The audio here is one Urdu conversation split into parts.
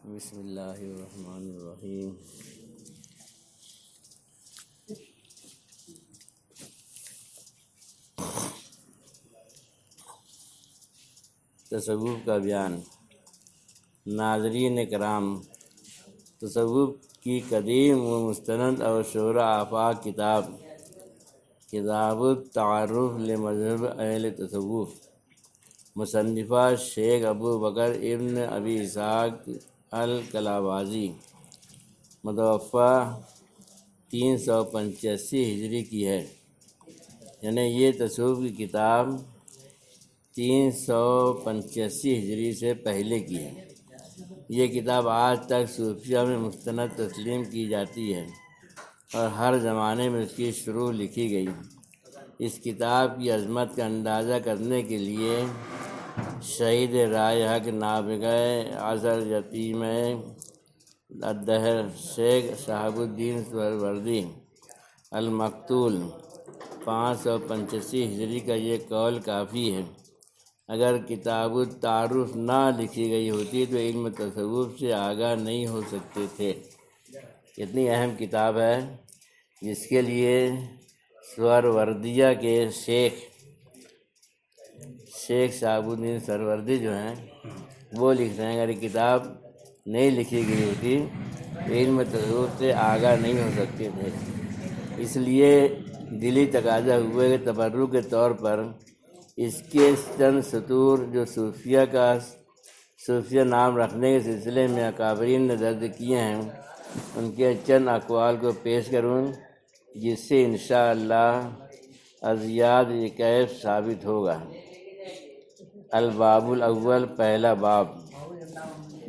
بسم اللہ الرحمن الرحیم۔ تصوف کا بیان۔ ناظرین کرام، تصوف کی قدیم و مستند اور شہرہ آفاق کتاب التعارف لمذہب اہل تصوف، مصنفہ شیخ ابو بکر ابن ابی اسحاق الکلابازی، متوفی 385 ہجری کی ہے۔ یعنی یہ تصوف کی کتاب 385 ہجری سے پہلے کی ہے۔ یہ کتاب آج تک صوفیہ میں مستند تسلیم کی جاتی ہے اور ہر زمانے میں اس کی شروح لکھی گئی۔ اس کتاب کی عظمت کا اندازہ کرنے کے لیے شہید رائے حق نابغہ عصر یتیم الدہر شیخ شہاب الدین سہروردی المقتول 585 ہجری کا یہ قول کافی ہے۔ اگر کتاب التعارف نہ لکھی گئی ہوتی تو علم تصوف سے آگاہ نہیں ہو سکتے تھے۔ اتنی اہم کتاب ہے جس کے لیے سہروردیہ کے شیخ شہاب الدین سہروردی جو ہیں وہ لکھ رہے ہیں، اگر یہ کتاب نہیں لکھی گئی ہوتی تو علم تصوف سے آگاہ نہیں ہو سکتے تھے۔ اس لیے دلی تقاضا ہوئے کہ تبرک کے طور پر اس کے چند سطور جو صوفیہ نام رکھنے کے سلسلے میں اکابرین نے درج کیے ہیں، ان کے چند اقوال کو پیش کروں، جس سے انشاءاللہ ازیاد یہ کیف ثابت ہوگا۔ الباب الاول، پہلا باب،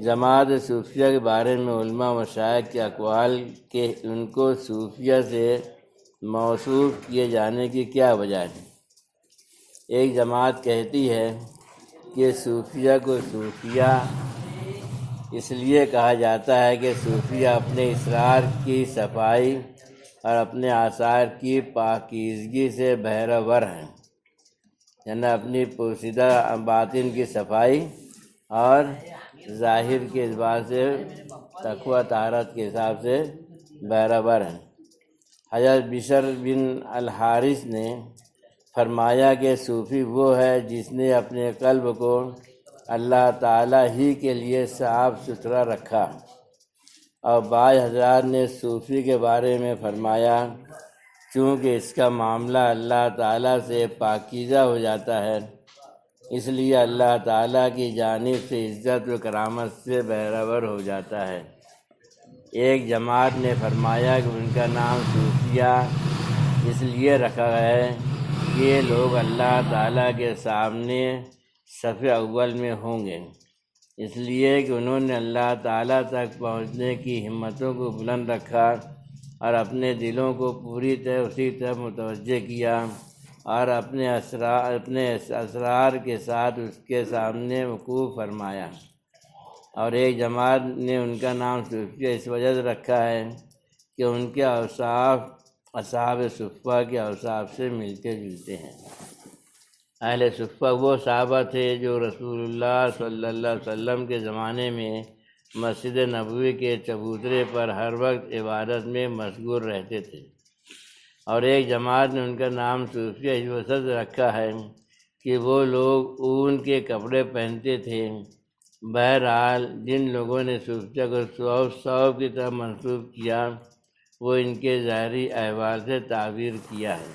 جماعت صوفیہ کے بارے میں علماء و مشائخ کے اقوال کہ ان کو صوفیہ سے موصوف کیے جانے کی کیا وجہ ہے۔ ایک جماعت کہتی ہے کہ صوفیہ کو صوفیہ اس لیے کہا جاتا ہے کہ صوفیہ اپنے اسرار کی صفائی اور اپنے آثار کی پاکیزگی سے بہرہ ہیں، یعنی اپنی پوشیدہ باطن کی صفائی اور ظاہر کے اعتبار سے تقویٰ طہارت کے حساب سے بہرہ ہیں۔ حضرت بشر بن الحارث نے فرمایا کہ صوفی وہ ہے جس نے اپنے قلب کو اللہ تعالیٰ ہی کے لیے صاف ستھرا رکھا، اور بعض حضرات نے صوفی کے بارے میں فرمایا چونکہ اس کا معاملہ اللہ تعالیٰ سے پاکیزہ ہو جاتا ہے، اس لیے اللہ تعالیٰ کی جانب سے عزت و کرامت سے بہرہ ہو جاتا ہے۔ ایک جماعت نے فرمایا کہ ان کا نام صوفیہ اس لیے رکھا ہے کہ یہ لوگ اللہ تعالیٰ کے سامنے صف اول میں ہوں گے، اس لیے کہ انہوں نے اللہ تعالیٰ تک پہنچنے کی ہمتوں کو بلند رکھا اور اپنے دلوں کو پوری طرح اسی طرف متوجہ کیا اور اپنے اسرار کے ساتھ اس کے سامنے وقوف فرمایا۔ اور ایک جماعت نے ان کا نام صوفیہ اس وجہ سے رکھا ہے کہ ان کے اوصاف اصحاب صفہ کے اوصاف سے ملتے جلتے ہیں۔ اہل صفہ وہ صحابہ تھے جو رسول اللہ صلی اللہ علیہ وسلم کے زمانے میں مسجد نبوی کے چبوترے پر ہر وقت عبادت میں مشغول رہتے تھے۔ اور ایک جماعت نے ان کا نام صوفیہ اس وجہ سے رکھا ہے کہ وہ لوگ اون کے کپڑے پہنتے تھے۔ بہرحال جن لوگوں نے صوفیہ کو صوف کی طرف منسوب کیا وہ ان کے ظاہری احوال سے تعبیر کیا ہے۔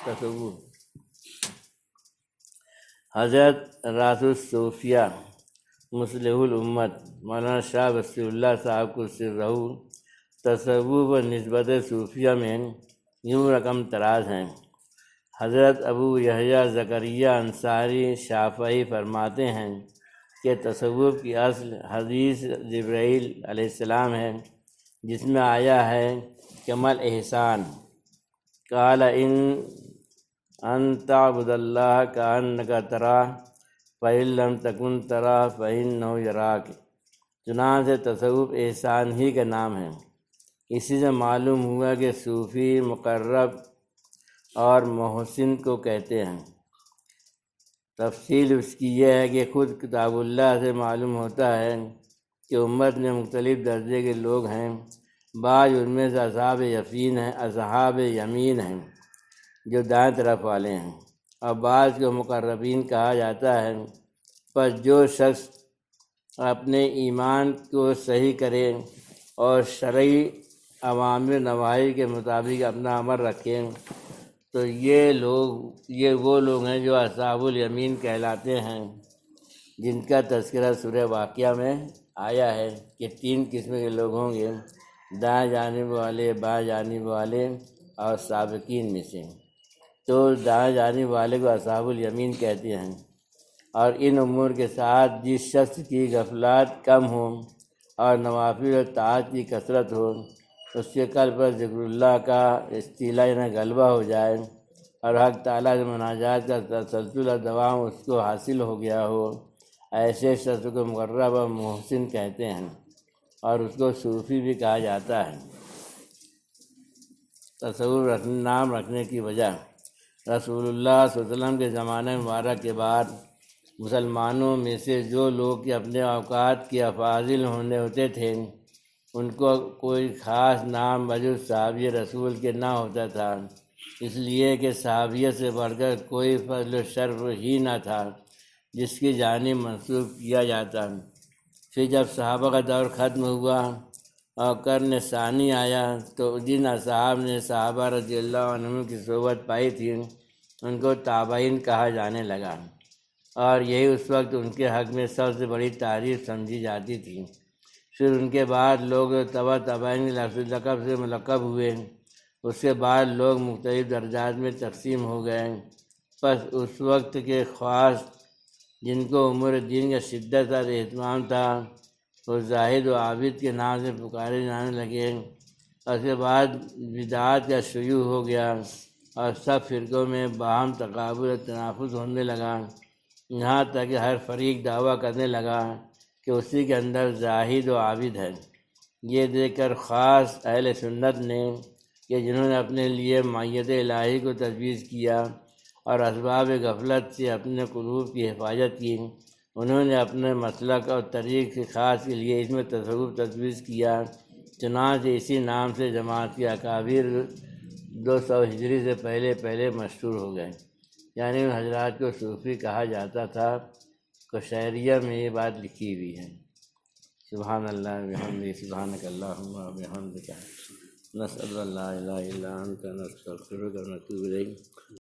تصوف حضرت راس الصوفیہ مصلح الامت مولانا شاہ وصی اللہ صاحب کو سرہ تصوف و نسبت صوفیہ میں یوں رقم تراز ہیں۔ حضرت ابو یحییٰ زکریہ انصاری شافعی فرماتے ہیں کہ تصوف کی اصل حدیث جبرائیل علیہ السلام ہے، جس میں آیا ہے کمل احسان قال ان تعبد اللہ کأنک تراہ فإن لم تکن تراہ فإنہ یراک۔ چنانچہ تصوف احسان ہی کا نام ہے۔ اسی سے معلوم ہوا کہ صوفی مقرب اور محسن کو کہتے ہیں۔ تفصیل اس کی یہ ہے کہ خود کتاب اللہ سے معلوم ہوتا ہے کہ امت میں مختلف درجے کے لوگ ہیں، بعض ان میں سے اصحاب یمین ہیں جو دائیں طرف والے ہیں، اور بعض کو مقربین کہا جاتا ہے۔ پس جو شخص اپنے ایمان کو صحیح کرے اور شرعی اوامر نواہی کے مطابق اپنا عمل رکھیں تو یہ وہ لوگ ہیں جو اصحاب الیمین کہلاتے ہیں، جن کا تذکرہ سورہ واقعہ میں آیا ہے کہ 3 قسم کے لوگ ہوں گے، دائیں جانب والے، بائیں جانب والے اور سابقین میں سے۔ تو دائیں جانب والے کو اصحاب الیمین کہتے ہیں۔ اور ان امور کے ساتھ جس شخص کی غفلات کم ہوں اور نوافل و طاعت کی کثرت ہو، اس کے قلب پر ذکر اللہ کا استیلا یعنی غلبہ ہو جائے اور حق تعالیٰ سے مناجات کا تسلسل اور دوام اس کو حاصل ہو گیا ہو، ایسے شخص کو مقرب و محسن کہتے ہیں، اور اس کو صوفی بھی کہا جاتا ہے۔ تصوف نام رکھنے کی وجہ: رسول اللہ صلی اللہ علیہ وسلم کے زمانہ مبارک کے بعد مسلمانوں میں سے جو لوگ اپنے اوقات کے افاضل ہوتے تھے، ان کو کوئی خاص نام بجز صحابی رسول کے نہ ہوتا تھا، اس لیے کہ صحابیت سے بڑھ کر کوئی فضل و شرف ہی نہ تھا جس کی جانب منسوب کیا جاتا۔ پھر جب صحابہ کا دور ختم ہوا اور قرن ثانی آیا تو جن اصحاب نے صحابہ رضی اللہ عنہم کی صحبت پائی تھی ان کو تابعین کہا جانے لگا، اور یہی اس وقت ان کے حق میں سب سے بڑی تعریف سمجھی جاتی تھی۔ پھر ان کے بعد لوگ تابعین لقب سے ملقب ہوئے، اس کے بعد لوگ مختلف درجات میں تقسیم ہو گئے۔ پس اس وقت کے خاص جن کو امور دین کا شدت اور اہتمام تھا وہ زاہد و عابد کے نام سے پکارے جانے لگے، اور اس کے بعد بدعات کا شیوع ہو گیا اور سب فرقوں میں باہم تقابل و تنافس ہونے لگا، یہاں تک کہ ہر فریق دعویٰ کرنے لگا کہ اسی کے اندر زاہد و عابد ہے۔ یہ دیکھ کر خاص اہل سنت نے کہ جنہوں نے اپنے لیے معیت الہی کو تجویز کیا اور اسباب غفلت سے اپنے قلوب کی حفاظت کی، انہوں نے اپنے مسلک اور طریق خاص کے لیے اس میں تصوف تجویز کیا۔ چنانچہ اسی نام سے جماعت کے اکابر 200 ہجری سے پہلے مشہور ہو گئے، یعنی ان حضرات کو صوفی کہا جاتا تھا۔ قشیریہ میں یہ بات لکھی ہوئی ہے۔ سبحان اللہ وبحمدہ، سبحانک اللہم وبحمدک، نشہد ان لا الہ الا انت، نستغفرک ونتوب الیک۔